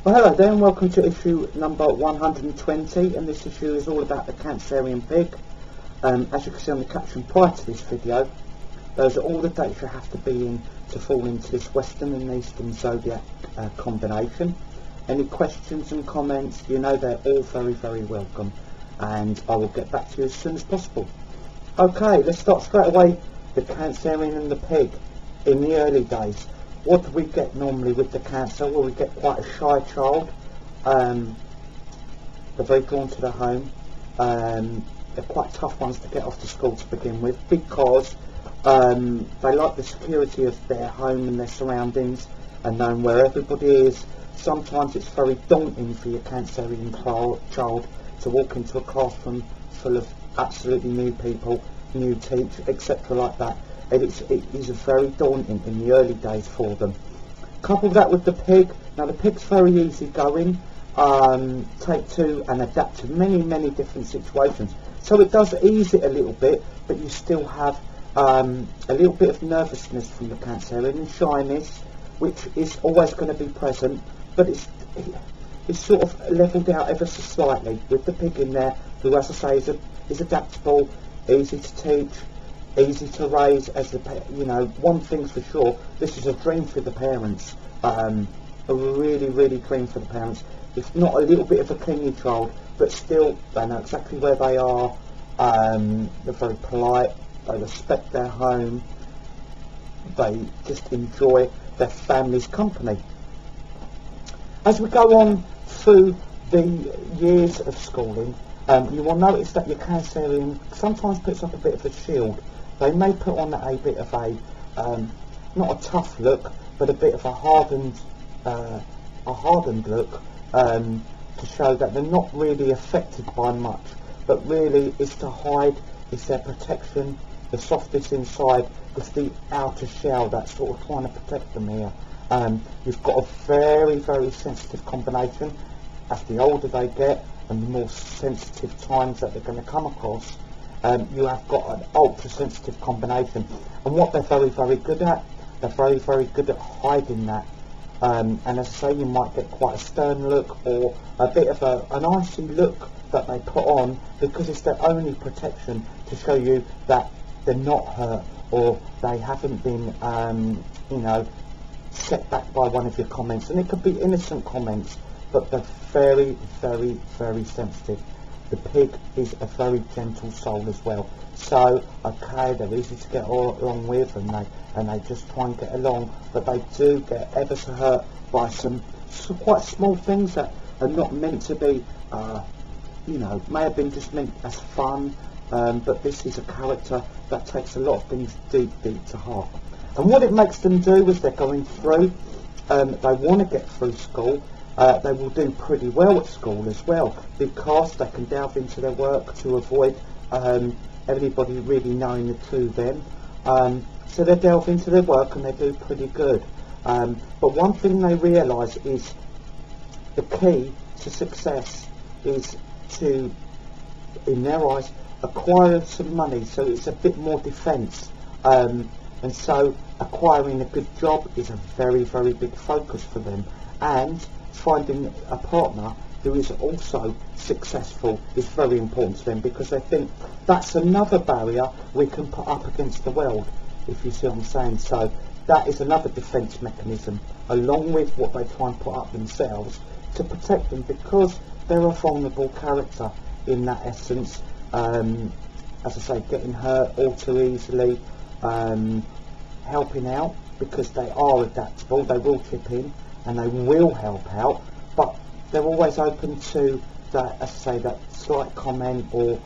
Well, hello there and welcome to issue number 120, and this issue is all about the Cancerian pig. As you can see on the caption prior to this video, those are all the dates you have to be in to fall into this Western and Eastern Zodiac combination. Any questions and comments, you know they're all very, very welcome, and I will get back to you as soon as possible. Okay, let's start straight away. The Cancerian and the pig. In the early days, what do we get normally with the Cancer? Well, we get quite a shy child. They're very drawn to their home. They're quite tough ones to get off to school to begin with, because they like the security of their home and their surroundings and knowing where everybody is. Sometimes it's very daunting for your Cancerian child to walk into a classroom full of absolutely new people, new teachers, etc. like that. It is very daunting in the early days for them. Couple that with the pig. Now the pig's very easy going, take to and adapt to many, many different situations. So it does ease it a little bit, but you still have a little bit of nervousness from the Cancerian and shyness, which is always going to be present, but it's sort of levelled out ever so slightly with the pig in there, who, as I say, is adaptable, easy to teach, easy to raise. One thing's for sure, this is a dream for the parents, a really, really dream for the parents. It's not a little bit of a clingy child, but still they know exactly where they are. They're very polite, they respect their home, they just enjoy their family's company. As we go on through the years of schooling, you will notice that your Cancerian sometimes puts up a bit of a shield. They may put on a bit of a, not a tough look, but a bit of a hardened look, to show that they're not really affected by much, but really it's to hide, it's their protection, the softness inside, it's the outer shell that's sort of trying to protect them here. You've got a very, very sensitive combination. As the older they get and the more sensitive times that they're going to come across, you have got an ultra sensitive combination, and what they're very, very good at, they're very, very good at hiding that. And as I say, you might get quite a stern look or a bit of an icy look that they put on, because it's their only protection to show you that they're not hurt, or they haven't been set back by one of your comments. And it could be innocent comments, but they're very, very, very sensitive. The pig is a very gentle soul as well. So, okay, they're easy to get along with, and they just try and get along, but they do get ever so hurt by some quite small things that are not meant to be, may have been just meant as fun, but this is a character that takes a lot of things deep, deep to heart. And what it makes them do as they're going through, they want to get through school. They will do pretty well at school as well, because they can delve into their work to avoid everybody really knowing the true them. So they delve into their work and they do pretty good. But one thing they realise is the key to success is to, in their eyes, acquire some money, so it's a bit more defence. And so acquiring a good job is a very, very big focus for them, and finding a partner who is also successful is very important to them, because they think that's another barrier we can put up against the world, if you see what I'm saying. So that is another defence mechanism, along with what they try and put up themselves to protect them, because they're a vulnerable character in that essence. As I say, getting hurt all too easily, helping out, because they are adaptable, they will chip in and they will help out, but they're always open to that, as I say, that slight comment, or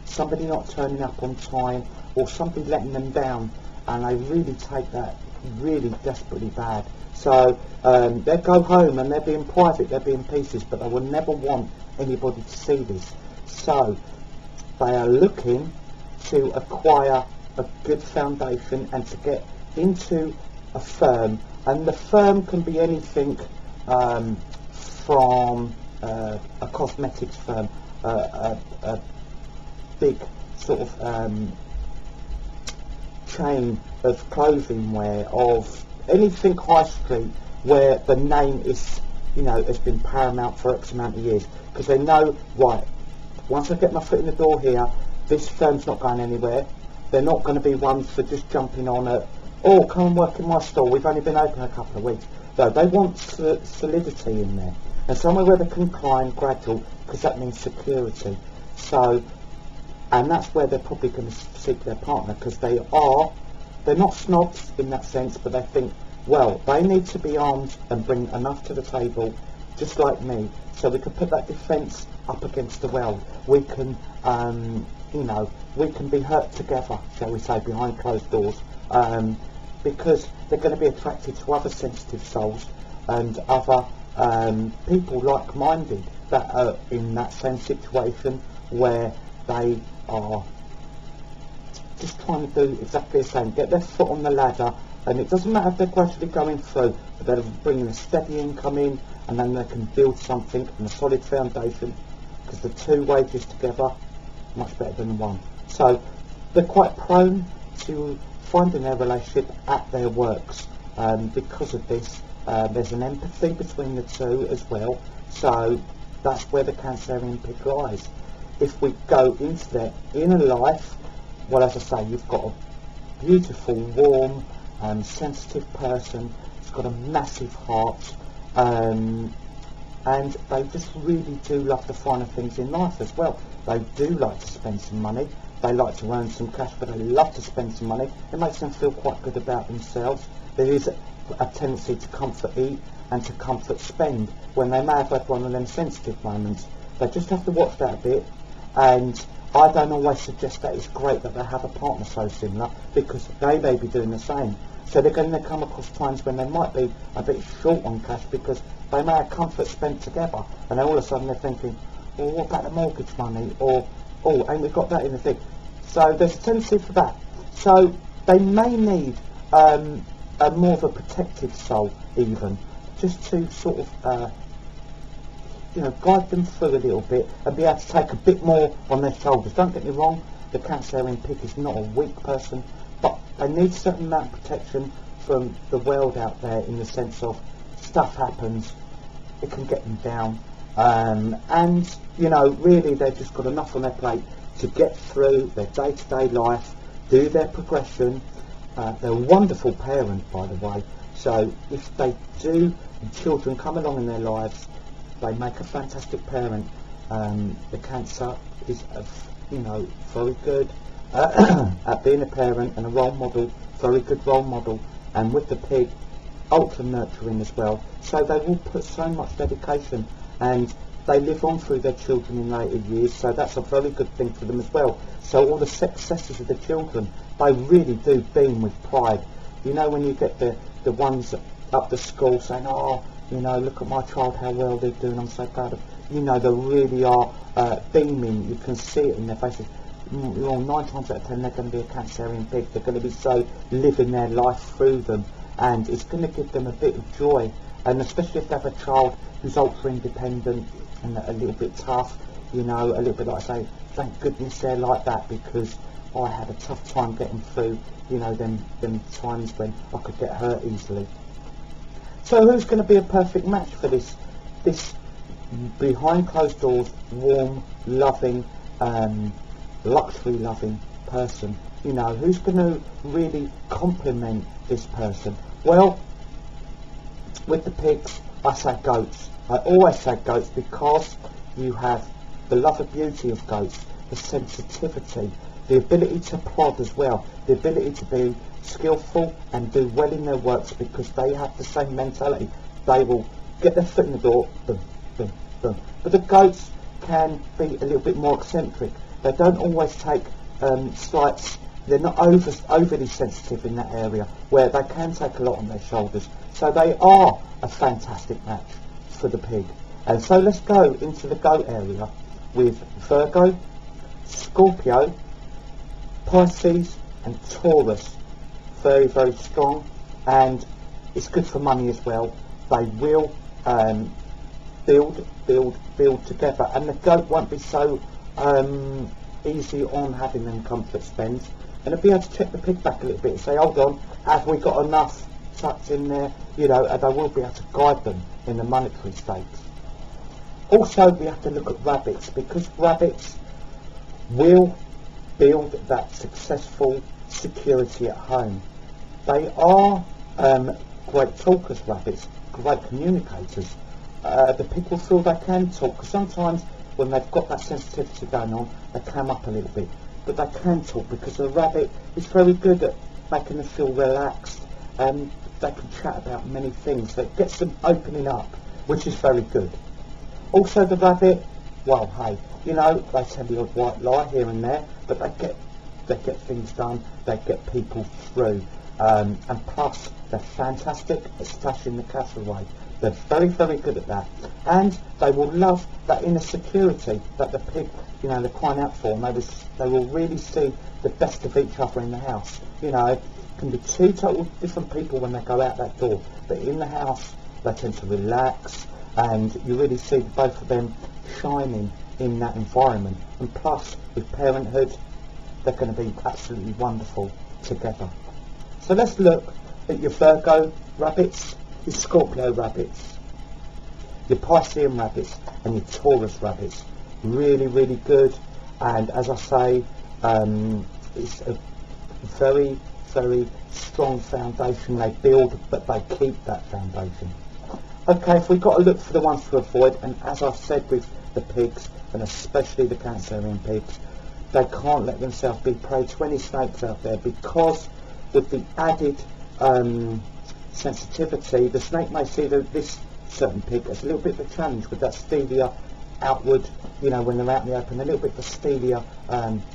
somebody not turning up on time, or somebody letting them down, and they really take that really desperately bad. So they'll go home and they'll be in private, they'll be in pieces, but they will never want anybody to see this. So they are looking to acquire a good foundation and to get into a firm, and the firm can be anything from a cosmetics firm, a big sort of chain of clothing wear, of anything high street where the name is, has been paramount for X amount of years, because they know, right, once I get my foot in the door here, this firm's not going anywhere. They're not going to be ones for just jumping on at, oh, come and work in my store, we've only been open a couple of weeks. No, they want solidity in there, and somewhere where they can climb gradual, because that means security. So, and that's where they're probably going to seek their partner, because they're not snobs in that sense, but they think, well, they need to be armed and bring enough to the table, just like me, so we can put that defence up against the well. We can, we can be hurt together, shall we say, behind closed doors, because they're going to be attracted to other sensitive souls and other people like-minded that are in that same situation where they are just trying to do exactly the same, get their foot on the ladder, and it doesn't matter if they're gradually going through, but they're bringing a steady income in, and then they can build something on a solid foundation, because the two wages together much better than one. So they're quite prone to finding their relationship at their works. Because of this, there's an empathy between the two as well, so that's where the Cancerian pig lies. If we go into their inner life, well, as I say, you've got a beautiful, warm, sensitive person. It's got a massive heart, and they just really do love the finer things in life as well. They do like to spend some money. They like to earn some cash, but they love to spend some money. It makes them feel quite good about themselves. There is a tendency to comfort eat and to comfort spend when they may have had one of them sensitive moments. They just have to watch that a bit, and I don't always suggest that it's great that they have a partner so similar, because they may be doing the same. So they're going to come across times when they might be a bit short on cash, because they may have comfort spent together, and then all of a sudden they're thinking, well, what about the mortgage money? Or, oh, ain't we got that in the thing? So there's a tendency for that. So they may need a more of a protective soul even, just to sort of guide them through a little bit and be able to take a bit more on their shoulders. Don't get me wrong, the Cancerian pig is not a weak person, but they need a certain amount of protection from the world out there, in the sense of stuff happens, it can get them down, and really they've just got enough on their plate to get through their day-to-day life, do their progression. They're a wonderful parent, by the way, so if they do, children come along in their lives, they make a fantastic parent. The Cancer is very good at being a parent and a role model, very good role model, and with the pig, ultra nurturing as well. So they will put so much dedication, and they live on through their children in later years, so that's a very good thing for them as well. So all the successes of the children, they really do beam with pride. When you get the ones up the school saying, oh, look at my child, how well they're doing, I'm so proud of, they really are beaming. You can see it in their faces. 9 times out of 10 they're going to be a Cancerian pig. They're going to be so living their life through them, and it's going to give them a bit of joy. And especially if they have a child who's ultra independent and a little bit tough, a little bit like I say, thank goodness they're like that, because I had a tough time getting through, them times when I could get hurt easily. So who's going to be a perfect match for this behind closed doors, warm, loving, luxury loving person? Who's going to really complement this person? Well, with the pigs, I say goats. I always say goats, because you have the love and beauty of goats, the sensitivity, the ability to plod as well, the ability to be skillful and do well in their works, because they have the same mentality. They will get their foot in the door, boom, boom, boom. But the goats can be a little bit more eccentric. They don't always take slights. They're not overly sensitive in that area, where they can take a lot on their shoulders. So they are a fantastic match for the pig. And so let's go into the goat area with Virgo, Scorpio, Pisces and Taurus. Very, very strong, and it's good for money as well. They will build together, and the goat won't be so easy on having them comfort spends, and they'll be able to check the pig back a little bit and say, hold on, have we got enough tucked in there? And they will be able to guide them in the monetary stakes. Also, we have to look at rabbits, because rabbits will build that successful security at home. They are great talkers, rabbits, great communicators. The people feel they can talk, because sometimes when they've got that sensitivity going on, they clam up a little bit, but they can talk because the rabbit is very good at making them feel relaxed, and they can chat about many things, so it gets them opening up, which is very good. Also, the rabbit, well, hey, you know, they tell the odd white lie here and there, but they get things done, they get people through, and plus they're fantastic at stashing the cash away. They're very, very good at that, and they will love that inner security that the pig, you know, they're crying out for, and they will really see the best of each other in the house. You know, it can be two total different people when they go out that door, but in the house they tend to relax, and you really see both of them shining in that environment. And plus, with Parenthood, they're going to be absolutely wonderful together. So let's look at your Virgo rabbits, your Scorpio rabbits, your Piscean rabbits, and your Taurus rabbits. Really, really good. And as I say, it's a very, very strong foundation they build, but they keep that foundation. Okay, if we've got to look for the ones to avoid, and as I've said with the pigs, and especially the Cancerian pigs, they can't let themselves be prey to any snakes out there, because with the added sensitivity, the snake may see this certain pig as a little bit of a challenge with that steelier outward, you know, when they're out in the open, a little bit of a steelier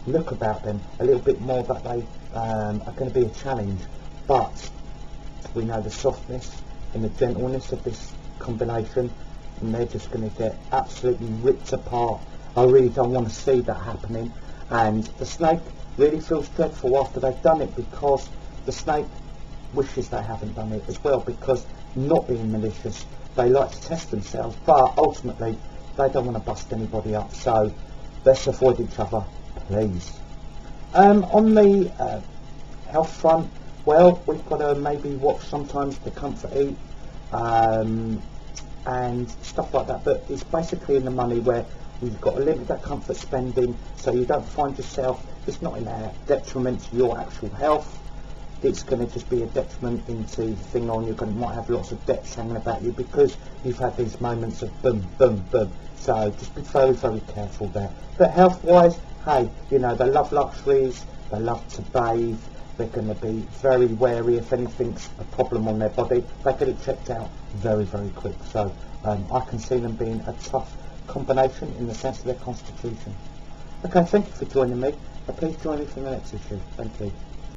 look about them, a little bit more that they are going to be a challenge. But we know the softness and the gentleness of this combination, and they're just going to get absolutely ripped apart. I really don't want to see that happening, and the snake really feels dreadful after they've done it, because the snake wishes they haven't done it as well, because not being malicious, they like to test themselves, but ultimately they don't want to bust anybody up, so let's avoid each other, please. On the health front, well, we've got to maybe watch sometimes the comfort eat and stuff like that, but it's basically in the money where you've got to limit that comfort spending, so you don't find yourself, it's not in a detriment to your actual health, it's going to just be a detriment into the thing on. You might have lots of debts hanging about you because you've had these moments of boom, boom, boom. So just be very, very careful there. But health-wise, hey, you know, they love luxuries, they love to bathe, they're going to be very wary if anything's a problem on their body. They get it checked out very, very quick. So I can see them being a tough combination in the sense of their constitution. Okay, thank you for joining me. Please join me for the next issue. Thank you.